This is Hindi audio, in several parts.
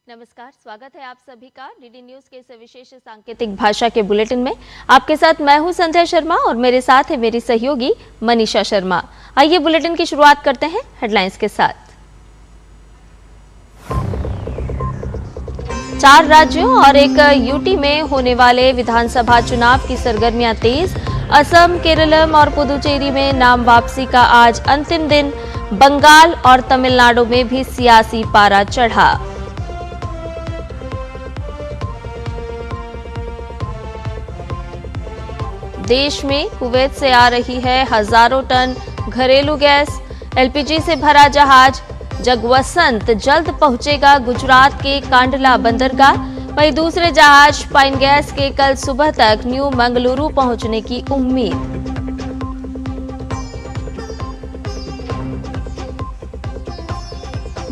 नमस्कार, स्वागत है आप सभी का डीडी न्यूज के इस विशेष सांकेतिक भाषा के बुलेटिन में। आपके साथ मैं हूं संध्या शर्मा और मेरे साथ है मेरी सहयोगी मनीषा शर्मा। आइए बुलेटिन की शुरुआत करते हैं हेडलाइंस के साथ। 4 राज्यों और एक यूटी में होने वाले विधानसभा चुनाव की सरगर्मियां तेज। असम, केरलम और पुदुचेरी में नाम वापसी का आज अंतिम दिन। बंगाल और तमिलनाडु में भी सियासी पारा चढ़ा। देश में कुवैत से आ रही है हजारों टन घरेलू गैस। एलपीजी से भरा जहाज जगवसंत जल्द पहुंचेगा गुजरात के कांडला बंदरगाह। वहीं दूसरे जहाज पाइन गैस के कल सुबह तक न्यू मंगलुरु पहुंचने की उम्मीद।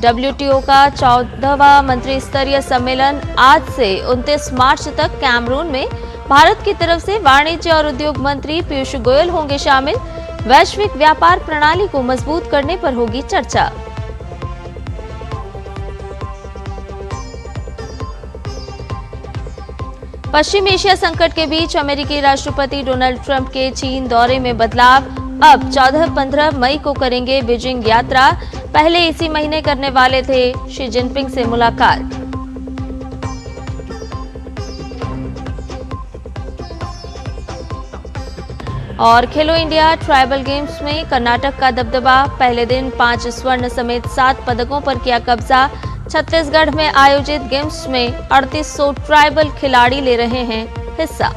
डब्ल्यूटीओ का 14वां मंत्री स्तरीय सम्मेलन आज से 29 मार्च तक कैमरून में। भारत की तरफ से वाणिज्य और उद्योग मंत्री पीयूष गोयल होंगे शामिल। वैश्विक व्यापार प्रणाली को मजबूत करने पर होगी चर्चा। पश्चिम एशिया संकट के बीच अमेरिकी राष्ट्रपति डोनाल्ड ट्रंप के चीन दौरे में बदलाव। अब 14-15 मई को करेंगे बीजिंग यात्रा। पहले इसी महीने करने वाले थे शी जिनपिंग से मुलाकात। और खेलो इंडिया ट्राइबल गेम्स में कर्नाटक का दबदबा। पहले दिन 5 स्वर्ण समेत 7 पदकों पर किया कब्जा। छत्तीसगढ़ में आयोजित गेम्स में 3800 ट्राइबल खिलाड़ी ले रहे हैं हिस्सा।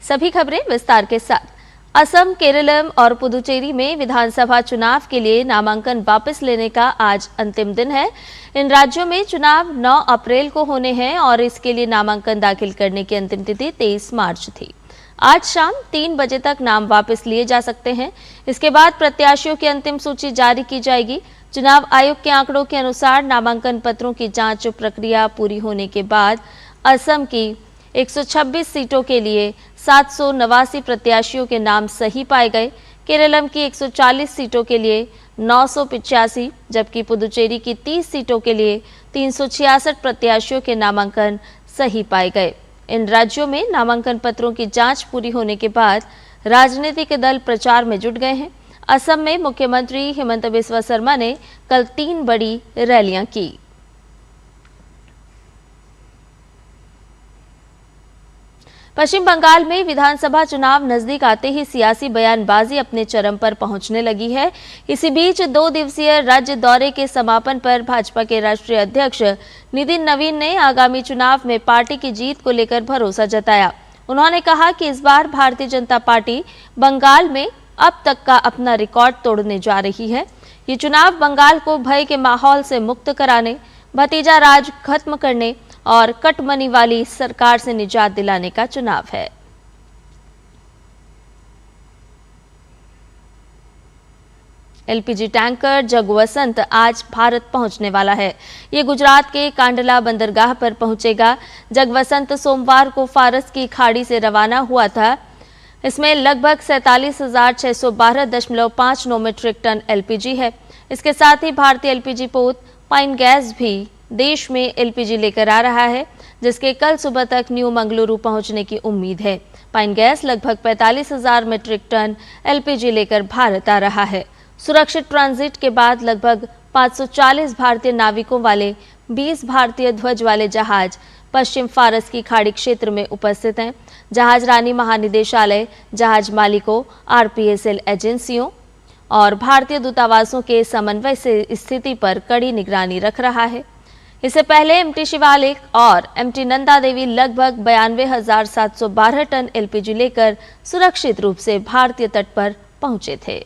सभी खबरें विस्तार के साथ। असम, केरलम और पुदुचेरी में विधानसभा चुनाव के लिए नामांकन वापस लेने का आज अंतिम दिन है। इन राज्यों में चुनाव 9 अप्रैल को होने हैं और इसके लिए नामांकन दाखिल करने की अंतिम तिथि 23 मार्च थी। आज शाम 3 बजे तक नाम वापस लिए जा सकते हैं। इसके बाद प्रत्याशियों की अंतिम सूची जारी की जाएगी। चुनाव आयोग के आंकड़ों के अनुसार नामांकन पत्रों की जांच प्रक्रिया पूरी होने के बाद असम की 126 सीटों के लिए 789 प्रत्याशियों के नाम सही पाए गए। केरलम की 140 सीटों के लिए 985, जबकि पुदुचेरी की 30 सीटों के लिए 366 प्रत्याशियों के नामांकन सही पाए गए। इन राज्यों में नामांकन पत्रों की जांच पूरी होने के बाद राजनीतिक दल प्रचार में जुट गए हैं। असम में मुख्यमंत्री हिमंत बिस्वा शर्मा ने कल 3 बड़ी रैलियां की। पश्चिम बंगाल में विधानसभा चुनाव नजदीक आते ही सियासी बयानबाजी अपने चरम पर पहुंचने लगी है। इसी बीच 2 दिवसीय राज्य दौरे के समापन पर भाजपा के राष्ट्रीय अध्यक्ष नितिन नवीन ने आगामी चुनाव में पार्टी की जीत को लेकर भरोसा जताया। उन्होंने कहा कि इस बार भारतीय जनता पार्टी बंगाल में अब तक का अपना रिकॉर्ड तोड़ने जा रही है। ये चुनाव बंगाल को भय के माहौल से मुक्त कराने, भतीजा राज खत्म करने और कटमनी वाली सरकार से निजात दिलाने का चुनाव है। एलपीजी टैंकर जगवसंत आज भारत पहुंचने वाला है। ये गुजरात के कांडला बंदरगाह पर पहुंचेगा। जगवसंत सोमवार को फारस की खाड़ी से रवाना हुआ था। इसमें लगभग 47,612.59 मीट्रिक टन एलपीजी है। इसके साथ ही भारतीय एलपीजी पोत पाइन गैस भी देश में एलपीजी लेकर आ रहा है, जिसके कल सुबह तक न्यू मंगलुरु पहुंचने की उम्मीद है। पाइन गैस लगभग 45,000 मीट्रिक टन एलपीजी लेकर भारत आ रहा है। सुरक्षित ट्रांजिट के बाद लगभग 540 भारतीय नाविकों वाले 20 भारतीय ध्वज वाले जहाज पश्चिम फारस की खाड़ी क्षेत्र में उपस्थित हैं। जहाज रानी महानिदेशालय, जहाज मालिकों, आरपीएसएल एजेंसियों और भारतीय दूतावासों के समन्वय से स्थिति पर कड़ी निगरानी रख रहा है। इससे पहले एमटी शिवालिक और एमटी नंदा देवी लगभग 92,712 टन एलपीजी लेकर सुरक्षित रूप से भारतीय तट पर पहुंचे थे।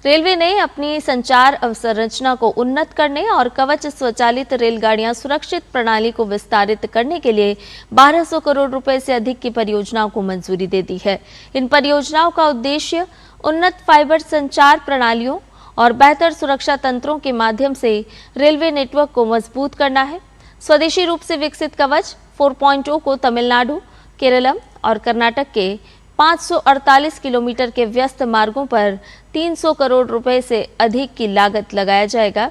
रेलवे ने अपनी संचार अवसंरचना को उन्नत करने और कवच स्वचालित रेलगाड़ियां सुरक्षित प्रणाली को विस्तारित करने के लिए 1200 करोड़ रुपए से अधिक की परियोजनाओं को मंजूरी दे दी है। इन परियोजनाओं का उद्देश्य उन्नत फाइबर संचार प्रणालियों और बेहतर सुरक्षा तंत्रों के माध्यम से रेलवे नेटवर्क को मजबूत करना है। स्वदेशी रूप से विकसित कवच 4.0 को तमिलनाडु, केरलम और कर्नाटक के 548 किलोमीटर के व्यस्त मार्गों पर 300 करोड़ रुपए से अधिक की लागत लगाया जाएगा।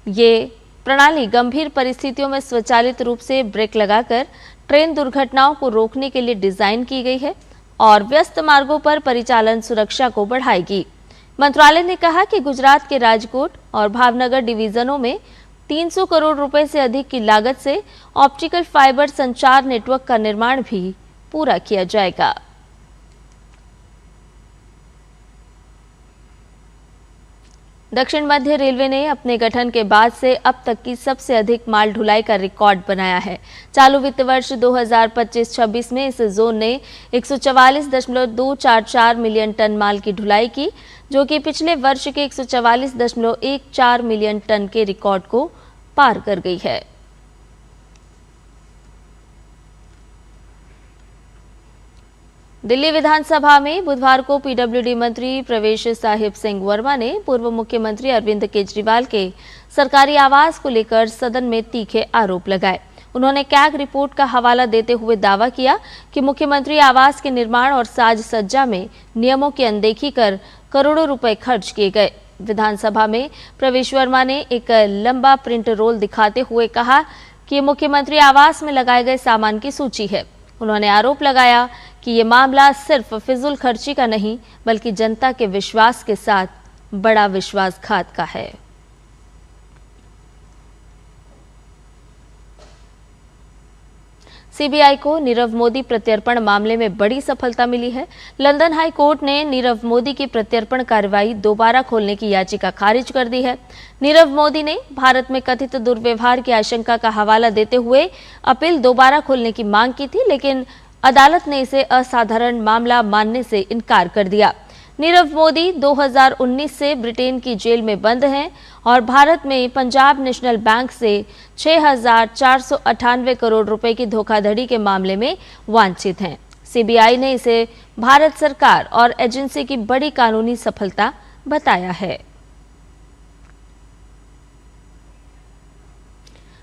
ये प्रणाली गंभीर परिस्थितियों में स्वचालित रूप से ब्रेक लगाकर ट्रेन दुर्घटनाओं को रोकने के लिए डिजाइन की गई है और व्यस्त मार्गों पर परिचालन सुरक्षा को बढ़ाएगी। मंत्रालय ने कहा कि गुजरात के राजकोट और भावनगर डिवीजनों में 300 करोड़ रुपए से अधिक की लागत से ऑप्टिकल फाइबर संचार नेटवर्क का निर्माण भी पूरा किया जाएगा। दक्षिण मध्य रेलवे ने अपने गठन के बाद से अब तक की सबसे अधिक माल ढुलाई का रिकॉर्ड बनाया है। चालू वित्त वर्ष 2025-26 में इस जोन ने 144.244 मिलियन टन माल की ढुलाई की, जो कि पिछले वर्ष के 144.14 मिलियन टन के रिकॉर्ड को पार कर गई है। दिल्ली विधानसभा में बुधवार को पीडब्ल्यूडी मंत्री प्रवेश साहिब सिंह वर्मा ने पूर्व मुख्यमंत्री अरविंद केजरीवाल के सरकारी आवास को लेकर सदन में तीखे आरोप लगाए। उन्होंने कैग रिपोर्ट का हवाला देते हुए दावा किया कि मुख्यमंत्री आवास के निर्माण और साज सज्जा में नियमों की अनदेखी कर करोड़ों रुपए खर्च किए गए। विधानसभा में प्रवेश वर्मा ने एक लंबा प्रिंट रोल दिखाते हुए कहा कि मुख्यमंत्री आवास में लगाए गए सामान की सूची है। उन्होंने आरोप लगाया कि ये मामला सिर्फ फिजूल खर्ची का नहीं, बल्कि जनता के विश्वास के साथ बड़ा विश्वासघात का है। सीबीआई को नीरव मोदी प्रत्यर्पण मामले में बड़ी सफलता मिली है। लंदन हाई कोर्ट ने नीरव मोदी की प्रत्यर्पण कार्रवाई दोबारा खोलने की याचिका खारिज कर दी है। नीरव मोदी ने भारत में कथित दुर्व्यवहार की आशंका का हवाला देते हुए अपील दोबारा खोलने की मांग की थी, लेकिन अदालत ने इसे असाधारण मामला मानने से इनकार कर दिया। नीरव मोदी 2019 से ब्रिटेन की जेल में बंद हैं और भारत में पंजाब नेशनल बैंक से 6,498 करोड़ रुपए की धोखाधड़ी के मामले में वांछित हैं। सीबीआई ने इसे भारत सरकार और एजेंसी की बड़ी कानूनी सफलता बताया है।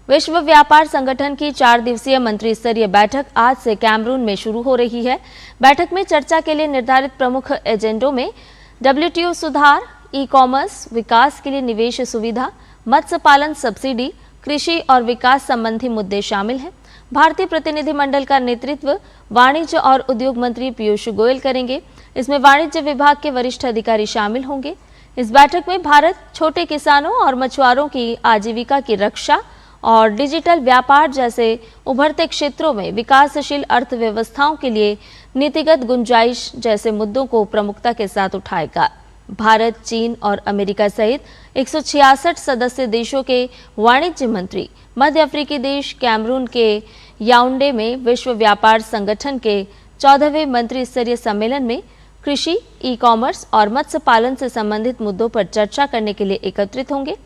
विश्व व्यापार संगठन की 4 दिवसीय मंत्री स्तरीय बैठक आज से कैमरून में शुरू हो रही है। बैठक में चर्चा के लिए निर्धारित प्रमुख एजेंडों में WTO सुधार, ई-कॉमर्स, विकास के लिए निवेश सुविधा, मत्स्य पालन सब्सिडी, कृषि और विकास संबंधी मुद्दे शामिल हैं। भारतीय प्रतिनिधिमंडल का नेतृत्व वाणिज्य और उद्योग मंत्री पीयूष गोयल करेंगे। इसमें वाणिज्य विभाग के वरिष्ठ अधिकारी शामिल होंगे। इस बैठक में भारत छोटे किसानों और मछुआरों की आजीविका की रक्षा और डिजिटल व्यापार जैसे उभरते क्षेत्रों में विकासशील अर्थव्यवस्थाओं के लिए नीतिगत गुंजाइश जैसे मुद्दों को प्रमुखता के साथ उठाएगा। भारत, चीन और अमेरिका सहित 166 सदस्य देशों के वाणिज्य मंत्री मध्य अफ्रीकी देश कैमरून के याओंडे में विश्व व्यापार संगठन के 14वें मंत्री स्तरीय सम्मेलन में कृषि, ई-कॉमर्स और मत्स्य पालन से संबंधित मुद्दों पर चर्चा करने के लिए एकत्रित होंगे।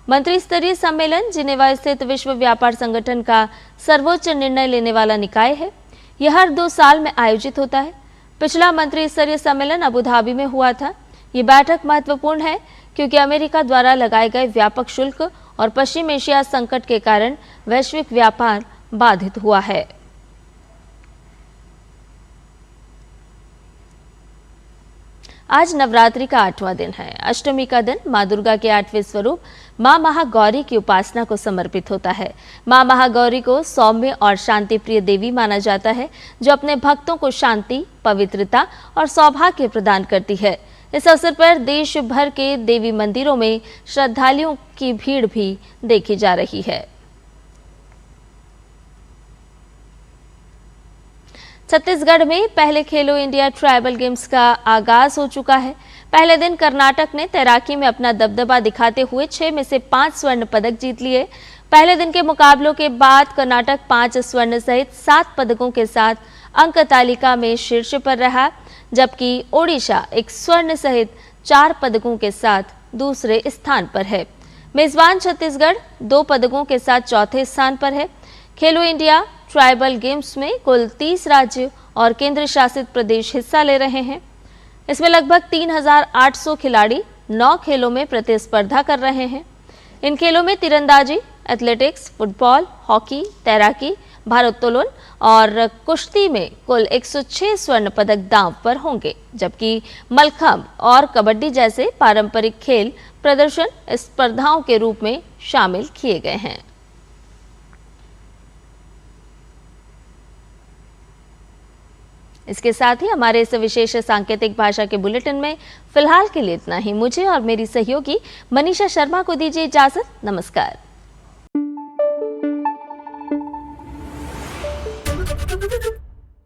मंत्री स्तरीय सम्मेलन जिनेवा स्थित विश्व व्यापार संगठन का सर्वोच्च निर्णय लेने वाला निकाय है। यह हर 2 साल में आयोजित होता है। पिछला मंत्री स्तरीय सम्मेलन अबू धाबी में हुआ था। ये बैठक महत्वपूर्ण है क्योंकि अमेरिका द्वारा लगाए गए व्यापक शुल्क और पश्चिम एशिया संकट के कारण वैश्विक व्यापार बाधित हुआ है। आज नवरात्रि का 8वां दिन है। अष्टमी का दिन मां दुर्गा के 8वें स्वरूप मां महागौरी की उपासना को समर्पित होता है। मां महागौरी को सौम्य और शांति प्रिय देवी माना जाता है, जो अपने भक्तों को शांति, पवित्रता और सौभाग्य प्रदान करती है। इस अवसर पर देश भर के देवी मंदिरों में श्रद्धालुओं की भीड़ भी देखी जा रही है। छत्तीसगढ़ में पहले खेलो इंडिया ट्राइबल गेम्स का आगाज हो चुका है। पहले दिन कर्नाटक ने तैराकी में अपना दबदबा दिखाते हुए 6 में से 5 स्वर्ण पदक जीत लिए। पहले दिन के मुकाबलों के बाद कर्नाटक 5 स्वर्ण सहित 7 पदकों के साथ अंक तालिका में शीर्ष पर रहा, जबकि ओडिशा 1 स्वर्ण सहित 4 पदकों के साथ दूसरे स्थान पर है। मेजबान छत्तीसगढ़ 2 पदकों के साथ चौथे स्थान पर है। खेलो इंडिया ट्राइबल गेम्स में कुल 30 राज्य और केंद्र शासित प्रदेश हिस्सा ले रहे हैं। इसमें लगभग 3,800 खिलाड़ी 9 खेलों में प्रतिस्पर्धा कर रहे हैं। इन खेलों में तीरंदाजी, एथलेटिक्स, फुटबॉल, हॉकी, तैराकी, भारोत्तोलन और कुश्ती में कुल 106 स्वर्ण पदक दांव पर होंगे, जबकि मलखंब और कबड्डी जैसे पारंपरिक खेल प्रदर्शन स्पर्धाओं के रूप में शामिल किए गए हैं। इसके साथ ही हमारे इस विशेष सांकेतिक भाषा के बुलेटिन में फिलहाल के लिए इतना ही। मुझे और मेरी सहयोगी मनीषा शर्मा को दीजिए इजाजत। नमस्कार।